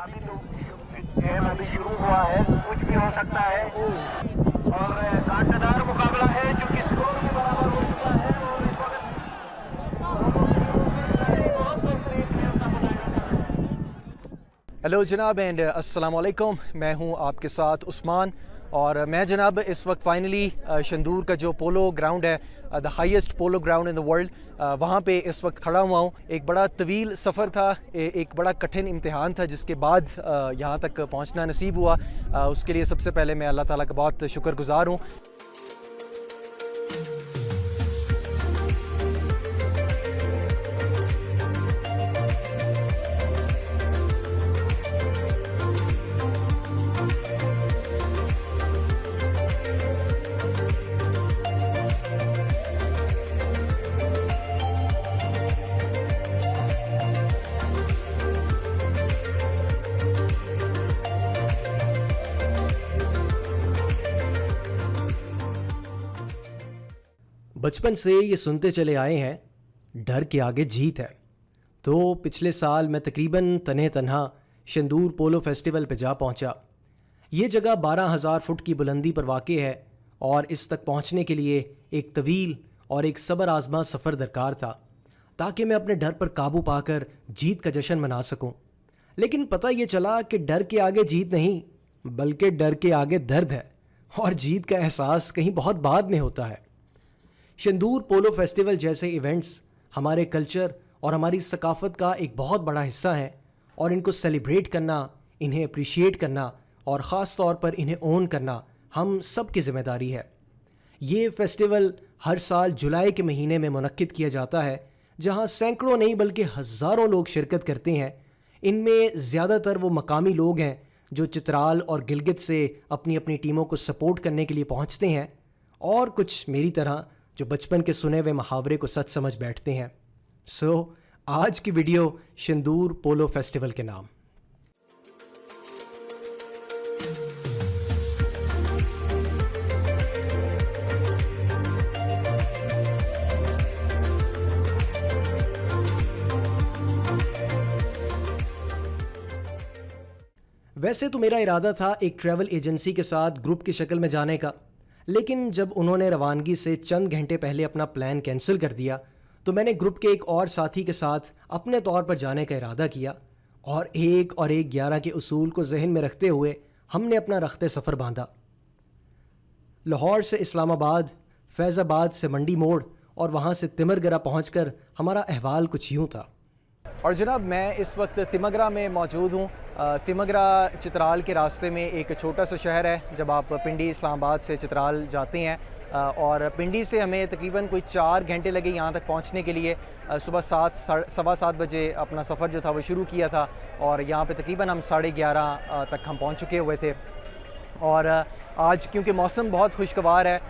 अभी तो खेल अभी शुरू हुआ है, कुछ भी हो सकता है और कांटेदार मुकाबला है जो कि स्कोर में बराबर हो चुका है और इस वक्त बहुत बेहतरीन खेल का बताया। हेलो जनाब एंड अस्सलाम वालेकुम। मैं हूं आपके साथ उस्मान और मैं जनाब इस वक्त फाइनली शंदूर का जो पोलो ग्राउंड है, the highest polo ground in the world, वहाँ पे इस वक्त खड़ा हुआ हूँ। एक बड़ा तवील सफ़र था, एक बड़ा कठिन इम्तिहान था जिसके बाद यहाँ तक पहुँचना नसीब हुआ। उसके लिए सबसे पहले मैं अल्लाह ताला का बहुत शुक्रगुज़ार हूँ। बचपन से ये सुनते चले आए हैं, डर के आगे जीत है। तो पिछले साल मैं तकरीबन तने तन्हा शंदूर पोलो फेस्टिवल पे जा पहुंचा। ये जगह 12,000 फुट की बुलंदी पर वाक़ है और इस तक पहुंचने के लिए एक तवील और एक सब्र आज़मा सफ़र दरकार था ताकि मैं अपने डर पर काबू पाकर जीत का जश्न मना सकूं। लेकिन पता ये चला कि डर के आगे जीत नहीं, बल्कि डर के आगे दर्द है और जीत का एहसास कहीं बहुत बाद में होता है। शंदूर पोलो फेस्टिवल जैसे इवेंट्स हमारे कल्चर और हमारी सकाफ़त का एक बहुत बड़ा हिस्सा है और इनको सेलिब्रेट करना, इन्हें अप्रिशिएट करना और ख़ास तौर पर इन्हें ओन करना हम सब की ज़िम्मेदारी है। ये फेस्टिवल हर साल जुलाई के महीने में मुनक्किद किया जाता है, जहाँ सैकड़ों नहीं बल्कि हज़ारों लोग शिरकत करते हैं। इनमें ज़्यादातर वो मकामी लोग हैं जो चित्राल और गिलगित से अपनी अपनी टीमों को सपोर्ट करने के लिए पहुँचते हैं और कुछ मेरी तरह जो बचपन के सुने हुए मुहावरे को सच समझ बैठते हैं। आज की वीडियो शंदूर पोलो फेस्टिवल के नाम। वैसे तो मेरा इरादा था एक ट्रैवल एजेंसी के साथ ग्रुप की शक्ल में जाने का, लेकिन जब उन्होंने रवानगी से चंद घंटे पहले अपना प्लान कैंसिल कर दिया तो मैंने ग्रुप के एक और साथी के साथ अपने तौर पर जाने का इरादा किया और 1-1-11 के उसूल को जहन में रखते हुए हमने अपना रख्ते सफ़र बांधा। लाहौर से इस्लामाबाद, फैज़ाबाद से मंडी मोड़ और वहाँ से तिमरगरा पहुँचकर हमारा अहवाल कुछ यूँ था। और जनाब मैं इस वक्त तिमगरा में मौजूद हूँ। तिमगरा चित्राल के रास्ते में एक छोटा सा शहर है। जब आप पिंडी इस्लामाबाद से चित्राल जाते हैं और पिंडी से हमें तकरीबन कोई 4 घंटे लगे यहाँ तक पहुँचने के लिए। सुबह 7-7 बजे अपना सफ़र जो था वो शुरू किया था और यहाँ पे तकरीबन हम 11:30 तक हम पहुँच चुके हुए थे। और आज क्योंकि मौसम बहुत खुशगवार है,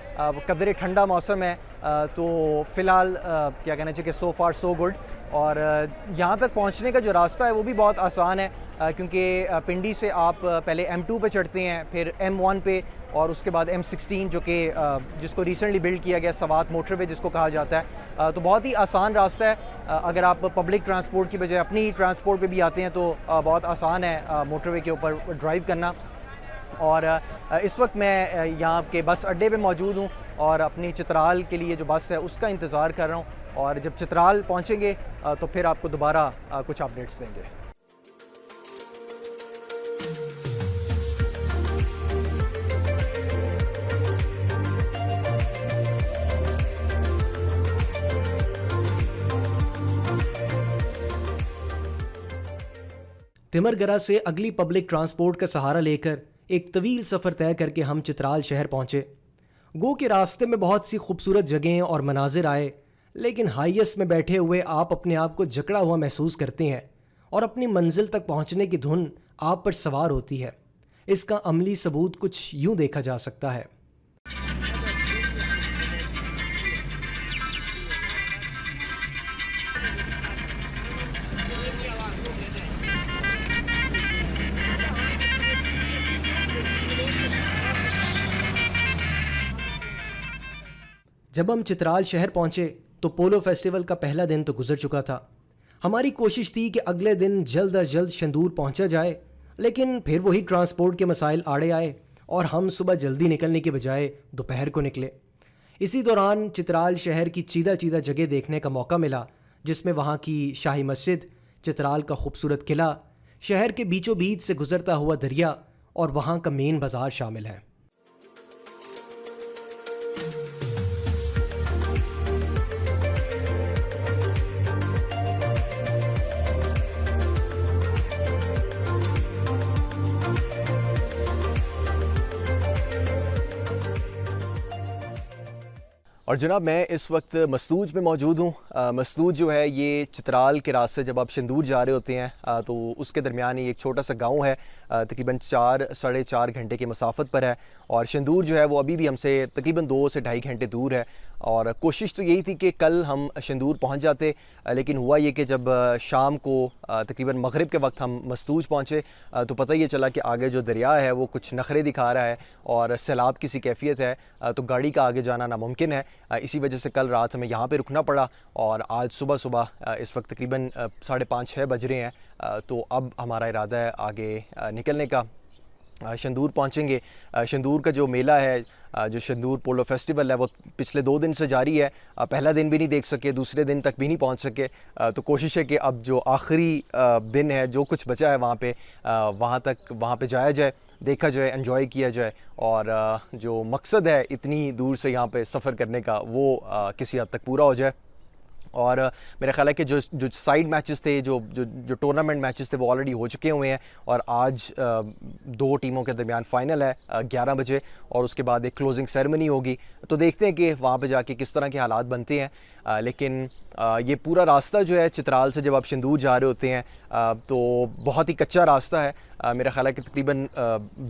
कदरे ठंडा मौसम है, तो फ़िलहाल क्या कहना चाहिए कि सो फार सो गुड। और यहाँ तक पहुँचने का जो रास्ता है वो भी बहुत आसान है, क्योंकि पिंडी से आप पहले M2 पे चढ़ते हैं, फिर M1 पे और उसके बाद M16 जो कि जिसको रिसेंटली बिल्ड किया गया सवात मोटरवे जिसको कहा जाता है। तो बहुत ही आसान रास्ता है। अगर आप पब्लिक ट्रांसपोर्ट की बजाय अपनी ट्रांसपोर्ट पे भी आते हैं तो बहुत आसान है मोटरवे के ऊपर ड्राइव करना। और इस वक्त मैं यहाँ के बस अड्डे पे मौजूद हूँ और अपनी चित्राल के लिए जो बस है उसका इंतज़ार कर रहा हूँ और जब चित्राल पहुँचेंगे तो फिर आपको दोबारा कुछ अपडेट्स देंगे। तिमरगरा से अगली पब्लिक ट्रांसपोर्ट का सहारा लेकर एक तवील सफ़र तय करके हम चित्राल शहर पहुँचे। गो के रास्ते में बहुत सी खूबसूरत जगहें और मनाजिर आए, लेकिन हाईएस्ट में बैठे हुए आप अपने आप को जकड़ा हुआ महसूस करते हैं और अपनी मंजिल तक पहुंचने की धुन आप पर सवार होती है। इसका अमली सबूत कुछ यूं देखा जा सकता है। जब हम चित्राल शहर पहुंचे तो पोलो फेस्टिवल का पहला दिन तो गुजर चुका था। हमारी कोशिश थी कि अगले दिन जल्द अज जल्द शंदूर पहुंचा जाए लेकिन फिर वही ट्रांसपोर्ट के मसाइल आड़े आए और हम सुबह जल्दी निकलने के बजाय दोपहर को निकले। इसी दौरान चित्राल शहर की चीदा चीदा जगह देखने का मौका मिला, जिसमें वहाँ की शाही मस्जिद, चित्राल का खूबसूरत किला, शहर के बीचों बीच से गुजरता हुआ दरिया और वहाँ का मेन बाज़ार शामिल है। और जनाब मैं इस वक्त मसदूज में मौजूद हूँ। मसदूज जो है ये चित्राल के रास्ते जब आप शंदूर जा रहे होते हैं तो उसके दरमियान ही एक छोटा सा गांव है, तकरीबन 4-4.5 घंटे की मसाफत पर है। और शंदूर जो है वो अभी भी हमसे तकरीबन 2 से ढाई घंटे दूर है। और कोशिश तो यही थी कि कल हम शंदूर पहुंच जाते, लेकिन हुआ ये कि जब शाम को तकरीबन मगरिब के वक्त हम मसदूज पहुंचे तो पता ये चला कि आगे जो दरिया है वो कुछ नखरे दिखा रहा है और सैलाब की सी कैफियत है, तो गाड़ी का आगे जाना नामुमकिन है। इसी वजह से कल रात हमें यहाँ पे रुकना पड़ा और आज सुबह सुबह इस वक्त तकरीबन 5:30-6 बज रहे हैं। तो अब हमारा इरादा है आगे निकलने का। शंदूर पहुँचेंगे। शंदूर का जो मेला है, जो शंदूर पोलो फेस्टिवल है, वो पिछले 2 दिन से जारी है। पहला दिन भी नहीं देख सके, दूसरे दिन तक भी नहीं पहुंच सके। तो कोशिश है कि अब जो आखिरी दिन है, जो कुछ बचा है वहाँ पे वहाँ पे जाया जाए, देखा जाए, एंजॉय किया जाए और जो मकसद है इतनी दूर से यहाँ पे सफ़र करने का वो किसी हद तक पूरा हो जाए। और मेरा ख्याल है कि जो साइड मैचेस थे, जो टूर्नामेंट मैचेस थे वो ऑलरेडी हो चुके हुए हैं और आज 2 टीमों के दरमियान फ़ाइनल है 11 बजे और उसके बाद एक क्लोजिंग सेरेमनी होगी। तो देखते हैं कि वहाँ पे जाके किस तरह के हालात बनते हैं। लेकिन ये पूरा रास्ता जो है चित्राल से जब आप शंदूर जा रहे होते हैं तो बहुत ही कच्चा रास्ता है। मेरा ख्याल है कि तकरीबन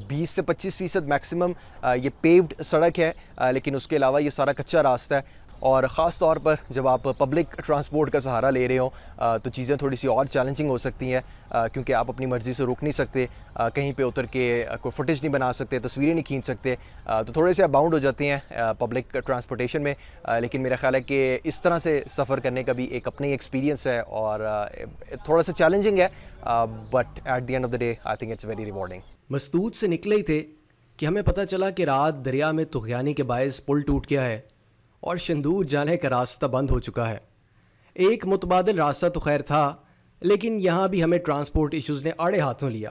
20 से 25% मैक्सिमम ये पेव्ड सड़क है, लेकिन उसके अलावा ये सारा कच्चा रास्ता है। और ख़ास तौर पर जब आप पब्लिक ट्रांसपोर्ट का सहारा ले रहे हो तो चीज़ें थोड़ी सी और चैलेंजिंग हो सकती हैं, क्योंकि आप अपनी मर्ज़ी से रुक नहीं सकते, कहीं पे उतर के कोई फुटेज नहीं बना सकते, तस्वीरें नहीं खींच सकते, तो थोड़े से आप बाउंड हो जाते हैं पब्लिक ट्रांसपोर्टेशन में। लेकिन मेरा ख्याल है कि इस तरह से सफ़र करने का भी एक अपनी एक्सपीरियंस है और थोड़ा सा चैलेंजिंग है, but at the end of the day I think it's very rewarding. मसदूद से निकले ही थे कि हमें पता चला कि रात दरिया में तुग़यानी के बायस पुल टूट गया है और शंदूर जाने का रास्ता बंद हो चुका है। एक मुतबादिल रास्ता तो खैर था, लेकिन यहाँ भी हमें ट्रांसपोर्ट इश्यूज़ ने आड़े हाथों लिया,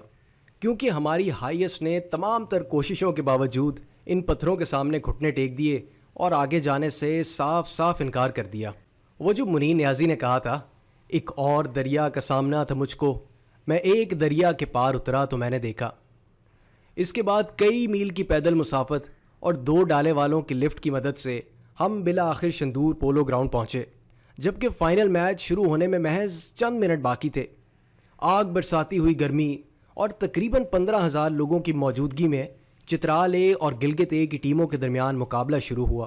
क्योंकि हमारी हाईएस्ट ने तमाम तर कोशिशों के बावजूद इन पत्थरों के सामने घुटने टेक दिए और आगे जाने से साफ साफ इनकार कर दिया। वो जो मुनीर न्याजी ने कहा था, एक और दरिया का सामना था मुझको, मैं एक दरिया के पार उतरा तो मैंने देखा। इसके बाद कई मील की पैदल मुसाफत और 2 डाले वालों की लिफ्ट की मदद से हम बिला आखिर शंदूर पोलो ग्राउंड पहुँचे, जबकि फ़ाइनल मैच शुरू होने में महज चंद मिनट बाकी थे। आग बरसाती हुई गर्मी और तकरीबन 15,000 लोगों की मौजूदगी में चित्राल ए और गिलगित ए की टीमों के दरमियान मुकाबला शुरू हुआ।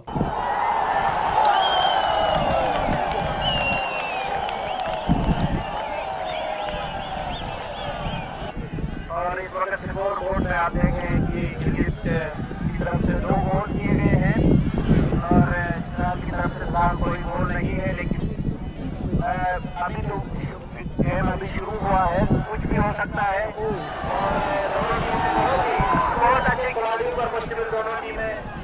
और इस वक्त स्कोर बोर्ड में आप देखें कि गिलगित की तरफ से 2 गोल किए गए हैं और चित्राल की तरफ से फिलहाल कोई गोल नहीं है। लेकिन अभी तो गेम अभी शुरू हुआ है, कुछ भी हो सकता है और दोनों टीमें बहुत अच्छे खिलाड़ियों पर मुश्तमिल दोनों टीमें।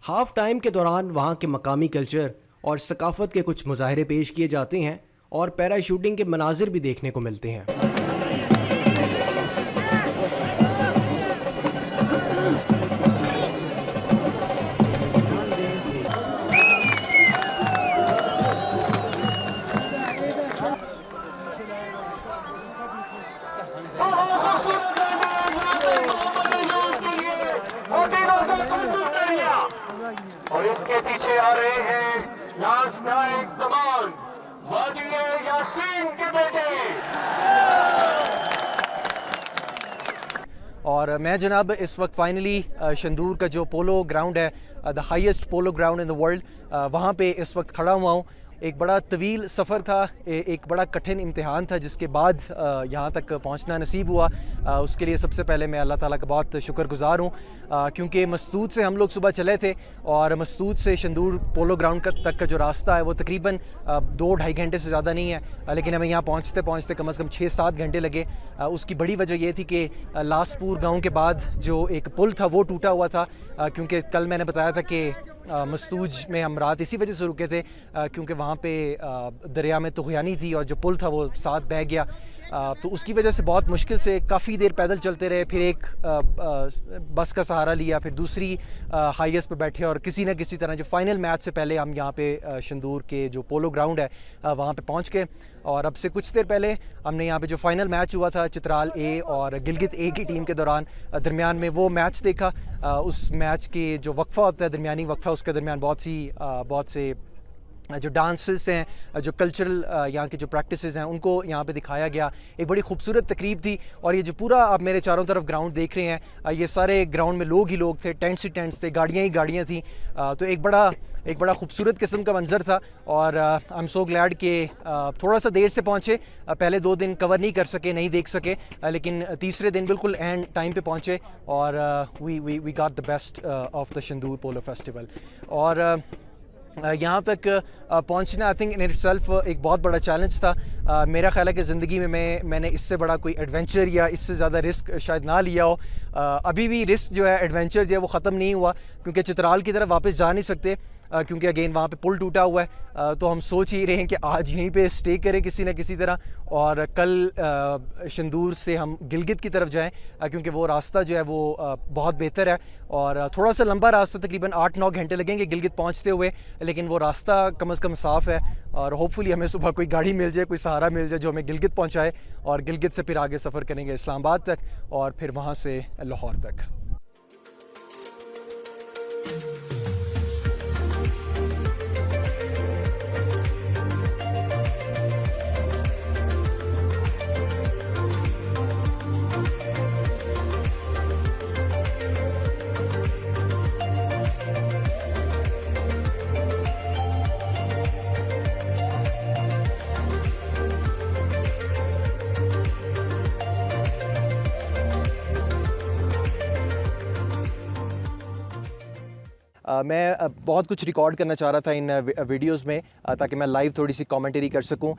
हाफ टाइम के दौरान वहाँ के मकामी कल्चर और सकाफ़त के कुछ मुजाहरे पेश किए जाते हैं और पैराशूटिंग के मनाजिर भी देखने को मिलते हैं। पीछे आ रहे हैं लांस नायक जमान वादिये यासीन के बेटे। और मैं जनाब इस वक्त फाइनली शंदूर का जो पोलो ग्राउंड है, the highest polo ground in the world, वहाँ पे इस वक्त खड़ा हुआ हूँ। एक बड़ा तवील सफ़र था, एक बड़ा कठिन इम्तिहान था, जिसके बाद यहाँ तक पहुँचना नसीब हुआ। उसके लिए सबसे पहले मैं अल्लाह ताला का बहुत शुक्रगुज़ार हूँ, क्योंकि मसदूद से हम लोग सुबह चले थे और मसदूद से शंदूर पोलो ग्राउंड तक का जो रास्ता है वो तकरीबन 2-2.5 घंटे से ज़्यादा नहीं है, लेकिन हमें यहाँ पहुँचते पहुँचते कम से कम 6-7 घंटे लगे। उसकी बड़ी वजह ये थी कि लासपुर गाँव के बाद जो एक पुल था वो टूटा हुआ था, क्योंकि कल मैंने बताया था कि मस्तूज में हम रात इसी वजह से रुके थे क्योंकि वहाँ पे दरिया में तुग़यानी थी और जो पुल था वो साथ बह गया। तो उसकी वजह से बहुत मुश्किल से काफ़ी देर पैदल चलते रहे, फिर एक बस का सहारा लिया, फिर दूसरी हाईएस्ट पे बैठे और किसी न किसी तरह जो फाइनल मैच से पहले हम यहाँ पे शंदूर के जो पोलो ग्राउंड है वहाँ पे पहुँच गए। और अब से कुछ देर पहले हमने यहाँ पे जो फाइनल मैच हुआ था चित्राल ए और गिलगित ए की टीम के दरमियान में वो मैच देखा। उस मैच के जो वक्फ़ा होता है, दरमियानी वक्फ़ा, उसके दरमियान बहुत से जो डांसेस हैं, जो कल्चरल यहाँ की जो प्रैक्टिसेस हैं, उनको यहाँ पे दिखाया गया। एक बड़ी खूबसूरत तकरीब थी। और ये जो पूरा आप मेरे चारों तरफ ग्राउंड देख रहे हैं, ये सारे ग्राउंड में लोग ही लोग थे, टेंट्स ही टेंट्स थे, गाड़ियाँ ही गाड़ियाँ थी। तो एक बड़ा खूबसूरत किस्म का मंज़र था। और आई एम सो ग्लैड कि थोड़ा सा देर से पहुँचे, पहले 2 दिन कवर नहीं कर सके, नहीं देख सके, लेकिन तीसरे दिन बिल्कुल एंड टाइम पे पहुँचे और we got the best of the Shandur polo festival. और यहाँ तक पहुँचना आई थिंक इन इटसेल्फ एक बहुत बड़ा चैलेंज था। मेरा ख्याल है कि ज़िंदगी में मैंने इससे बड़ा कोई एडवेंचर या इससे ज़्यादा रिस्क शायद ना लिया हो। अभी भी रिस्क जो है, एडवेंचर जो है वो ख़त्म नहीं हुआ, क्योंकि चित्राल की तरफ वापस जा नहीं सकते, क्योंकि अगेन वहाँ पे पुल टूटा हुआ है। तो हम सोच ही रहे हैं कि आज यहीं पे स्टे करें किसी न किसी तरह, और कल शंदूर से हम गिलगित की तरफ जाएं, क्योंकि वो रास्ता जो है वो बहुत बेहतर है और थोड़ा सा लंबा रास्ता, तकरीबन 8-9 घंटे लगेंगे गिलगित पहुँचते हुए, लेकिन वो रास्ता कम से कम साफ़ है। और होपफुली हमें सुबह कोई गाड़ी मिल जाए, कोई सहारा मिल जाए जो हमें गिलगित पहुँचाए, और गिलगित से फिर आगे सफ़र करेंगे इस्लामाबाद तक और फिर वहाँ से लाहौर तक। मैं बहुत कुछ रिकॉर्ड करना चाह रहा था इन वीडियोस में, ताकि मैं लाइव थोड़ी सी कमेंटरी कर सकूं,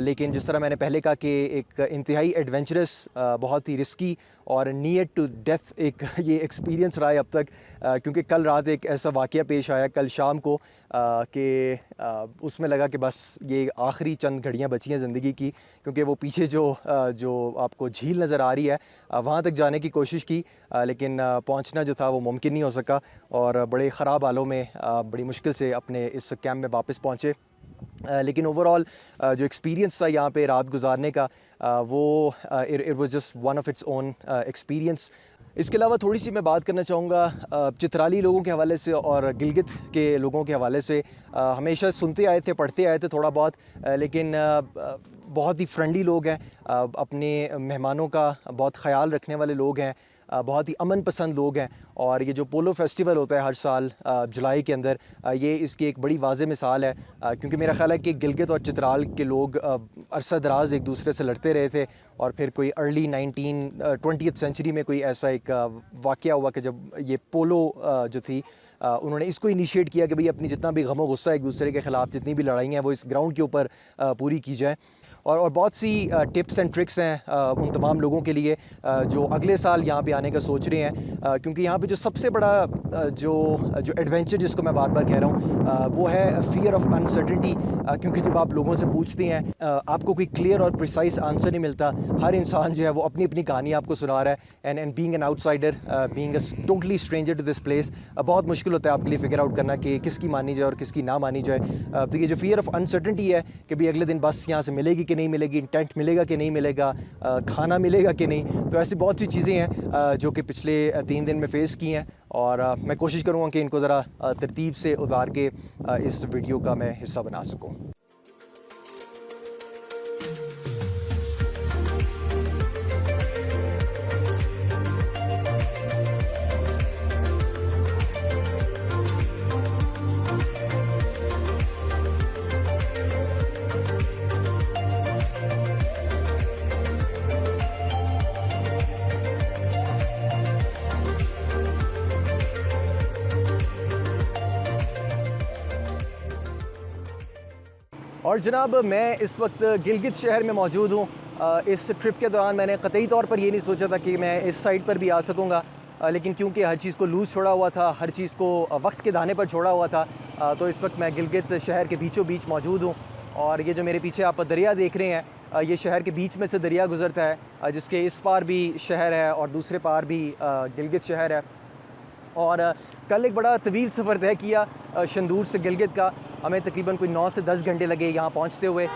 लेकिन जिस तरह मैंने पहले कहा कि एक इंतहाई एडवेंचरस, बहुत ही रिस्की और नियर टू डेथ एक ये एक्सपीरियंस रहा है अब तक, क्योंकि कल रात एक ऐसा वाक़या पेश आया कल शाम को कि उसमें लगा कि बस ये आखिरी चंद घड़ियां बची हैं ज़िंदगी की, क्योंकि वो पीछे जो आपको झील नज़र आ रही है वहाँ तक जाने की कोशिश की, लेकिन पहुँचना जो था वो मुमकिन नहीं हो सका और बड़े ख़राब हालों में बड़ी मुश्किल से अपने इस कैंप में वापस पहुँचे। लेकिन ओवरऑल जो एक्सपीरियंस था यहाँ पे रात गुजारने का, वो it was just one of its own experience. इसके अलावा थोड़ी सी मैं बात करना चाहूँगा चित्राली लोगों के हवाले से और गिलगित के लोगों के हवाले से। हमेशा सुनते आए थे, पढ़ते आए थे थोड़ा बहुत, लेकिन बहुत ही फ्रेंडली लोग हैं, अपने मेहमानों का बहुत ख़याल रखने वाले लोग हैं, बहुत ही अमन पसंद लोग हैं। और ये जो पोलो फेस्टिवल होता है हर साल जुलाई के अंदर, ये इसकी एक बड़ी वाज़े मिसाल है, क्योंकि मेरा ख़्याल है कि गिलगित और चित्राल के लोग अरसा दराज एक दूसरे से लड़ते रहे थे, और फिर कोई अर्ली 20th सेंचुरी में कोई ऐसा एक वाक़या हुआ कि जब ये पोलो जो थी, उन्होंने इसको इनिशिएट किया कि भाई अपनी जितना भी गम गुस्सा एक दूसरे के ख़िलाफ़ जितनी भी लड़ाई हैं वो इस ग्राउंड के ऊपर पूरी की जाए। और बहुत सी टिप्स एंड ट्रिक्स हैं उन तमाम लोगों के लिए जो अगले साल यहाँ पे आने का सोच रहे हैं, क्योंकि यहाँ पे जो सबसे बड़ा जो एडवेंचर जिसको मैं बार बार कह रहा हूँ वो है फ़ियर ऑफ अनसर्टेनिटी, क्योंकि जब आप लोगों से पूछते हैं आपको कोई क्लियर और प्रिसाइज आंसर नहीं मिलता। हर इंसान जो है वो अपनी कहानी आपको सुना रहा है, and being an outsider, being a totally stranger to this place, बहुत मुश्किल मुश्किल होता है आपके लिए फिगर आउट करना कि किसकी मानी जाए और किसकी ना मानी जाए। तो ये जो फियर ऑफ अनसर्टनिटी है कि भाई अगले दिन बस यहाँ से मिलेगी कि नहीं मिलेगी, टेंट मिलेगा कि नहीं मिलेगा, खाना मिलेगा कि नहीं, तो ऐसी बहुत सी चीज़ें हैं जो कि पिछले 3 दिन में फ़ेस की हैं। और मैं कोशिश करूँगा कि इनको ज़रा तरतीब से उतार के इस वीडियो का मैं हिस्सा बना सकूँ। और जनाब मैं इस वक्त गिलगित शहर में मौजूद हूँ। इस ट्रिप के दौरान मैंने क़तई तौर पर ये नहीं सोचा था कि मैं इस साइड पर भी आ सकूँगा, लेकिन क्योंकि हर चीज़ को लूज़ छोड़ा हुआ था, हर चीज़ को वक्त के दाने पर छोड़ा हुआ था, तो इस वक्त मैं गिलगित शहर के बीचों बीच मौजूद हूँ। और ये जो मेरे पीछे आप दरिया देख रहे हैं, ये शहर के बीच में से दरिया गुज़रता है, जिसके इस पार भी शहर है और दूसरे पार भी गिलगित शहर है। और कल एक बड़ा तवील सफ़र तय किया शंदूर से गिलगित का। हमें तकरीबन कोई 9 से 10 घंटे लगे यहाँ पहुँचते हुए।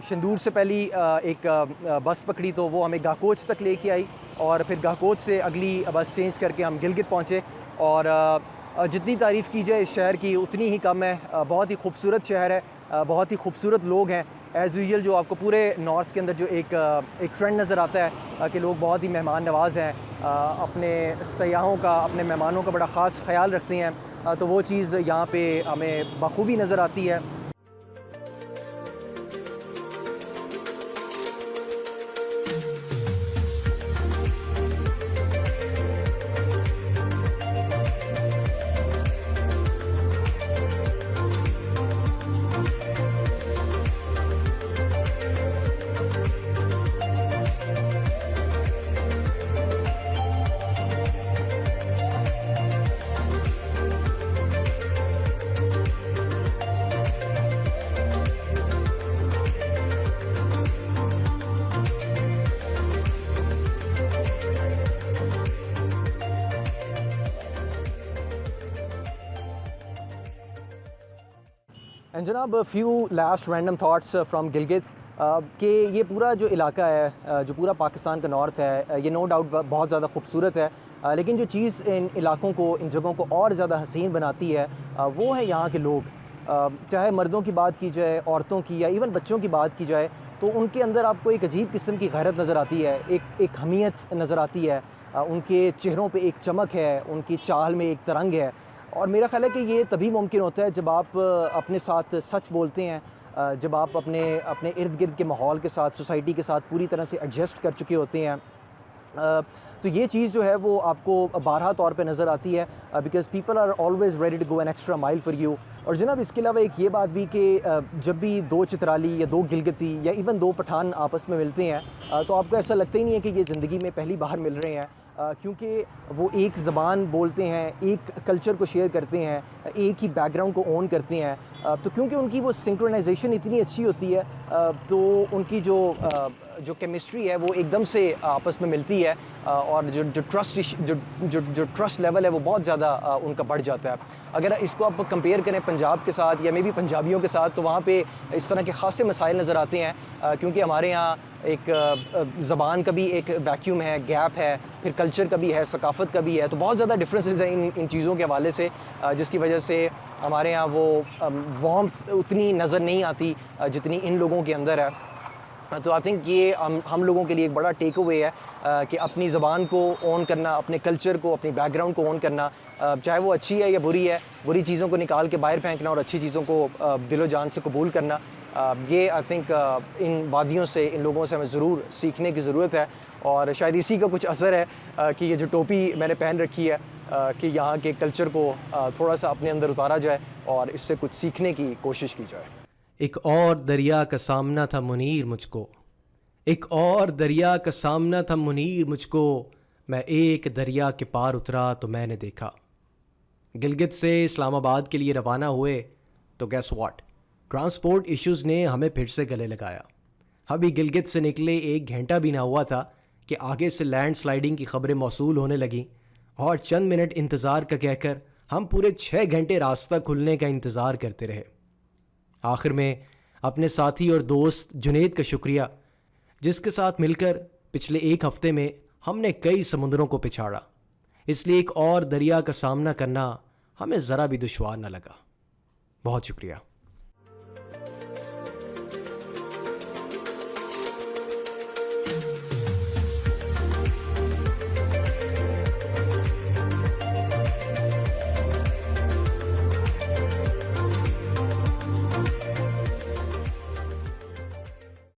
शंदूर से पहली एक बस पकड़ी तो वो हमें गाकोच तक लेके आई, और फिर गाकोच से अगली बस चेंज करके हम गिलगित पहुँचे। और जितनी तारीफ़ की जाए इस शहर की उतनी ही कम है। बहुत ही खूबसूरत शहर है, बहुत ही खूबसूरत लोग हैं। एज़ यूजुअल जो आपको पूरे नॉर्थ के अंदर जो एक ट्रेंड नज़र आता है कि लोग बहुत ही मेहमान नवाज़ हैं, अपने सयाहों का, अपने मेहमानों का बड़ा ख़ास ख्याल रखते हैं, तो वो चीज़ यहाँ पे हमें बखूबी नज़र आती है। एंड जनाब few last random thoughts from Gilgit कि ये पूरा जो इलाका है, जो पूरा पाकिस्तान का नॉर्थ है, ये नो डाउट बहुत ज़्यादा खूबसूरत है, लेकिन जो चीज़ इन इलाकों को, इन जगहों को और ज़्यादा हसीन बनाती है वो है यहाँ के लोग। चाहे मर्दों की बात की जाए, औरतों की, या इवन बच्चों की बात की जाए, तो उनके अंदर आपको एक अजीब किस्म की गैरत नज़र आती है, एक हमीयत नज़र आती है। उनके चेहरों पे एक चमक है, उनकी चाल में एक तरंग है। और मेरा ख़्याल है कि ये तभी मुमकिन होता है जब आप अपने साथ सच बोलते हैं, जब आप अपने इर्द गिर्द के माहौल के साथ, सोसाइटी के साथ पूरी तरह से एडजस्ट कर चुके होते हैं। तो ये चीज़ जो है वो आपको बारहा तौर पे नज़र आती है, because people are always ready to go an extra mile for you. और जनाब इसके अलावा एक ये बात भी कि जब भी 2 चित्राली या 2 गिलगिती या इवन 2 पठान आपस में मिलते हैं, तो आपको ऐसा लगता ही नहीं है कि ये ज़िंदगी में पहली बार मिल रहे हैं, क्योंकि वो एक ज़बान बोलते हैं, एक कल्चर को शेयर करते हैं, एक ही बैकग्राउंड को ओन करते हैं। तो क्योंकि उनकी वो सिंक्रोनाइजेशन इतनी अच्छी होती है, तो उनकी जो केमिस्ट्री है वो एकदम से आपस में मिलती है, और जो ट्रस्ट लेवल है वो बहुत ज़्यादा उनका बढ़ जाता है। अगर इसको आप कंपेयर करें पंजाब के साथ या मे बी पंजाबियों के साथ, तो वहाँ पे इस तरह के ख़ासे मसाइल नज़र आते हैं, क्योंकि हमारे यहाँ एक ज़बान का भी एक वैक्यूम है, गैप है, फिर कल्चर का भी है, सकाफ़त का भी है। तो बहुत ज़्यादा डिफरेंसेस हैं इन चीज़ों के हवाले से, जिसकी वजह से हमारे यहाँ वो वार्मथ उतनी नज़र नहीं आती जितनी इन लोगों के अंदर है। तो आई थिंक ये हम लोगों के लिए एक बड़ा टेक अवे है कि अपनी ज़बान को ऑन करना, अपने कल्चर को, अपनी बैकग्राउंड को ऑन करना, चाहे वो अच्छी है या बुरी है, बुरी चीज़ों को निकाल के बाहर फेंकना और अच्छी चीज़ों को दिलो जान से कबूल करना। ये आई थिंक इन वादियों से, इन लोगों से हमें ज़रूर सीखने की ज़रूरत है। और शायद इसी का कुछ असर है कि ये जो टोपी मैंने पहन रखी है, कि यहाँ के कल्चर को थोड़ा सा अपने अंदर उतारा जाए और इससे कुछ सीखने की कोशिश की जाए। एक और दरिया का सामना था मुनीर मुझको, एक और दरिया का सामना था मुनीर मुझको, मैं एक दरिया के पार उतरा तो मैंने देखा। गिलगित से इस्लामाबाद के लिए रवाना हुए तो गैस व्हाट, ट्रांसपोर्ट इश्यूज़ ने हमें फिर से गले लगाया। अभी गिलगित से निकले 1 घंटा भी ना हुआ था कि आगे से लैंड स्लाइडिंग की खबरें मौसूल होने लगीं, और चंद मिनट इंतज़ार का कहकर हम पूरे 6 घंटे रास्ता खुलने का इंतज़ार करते रहे। आखिर में अपने साथी और दोस्त जुनेद का शुक्रिया, जिसके साथ मिलकर पिछले 1 हफ्ते में हमने कई समुद्रों को पिछाड़ा, इसलिए एक और दरिया का सामना करना हमें ज़रा भी दुश्वार न लगा। बहुत शुक्रिया।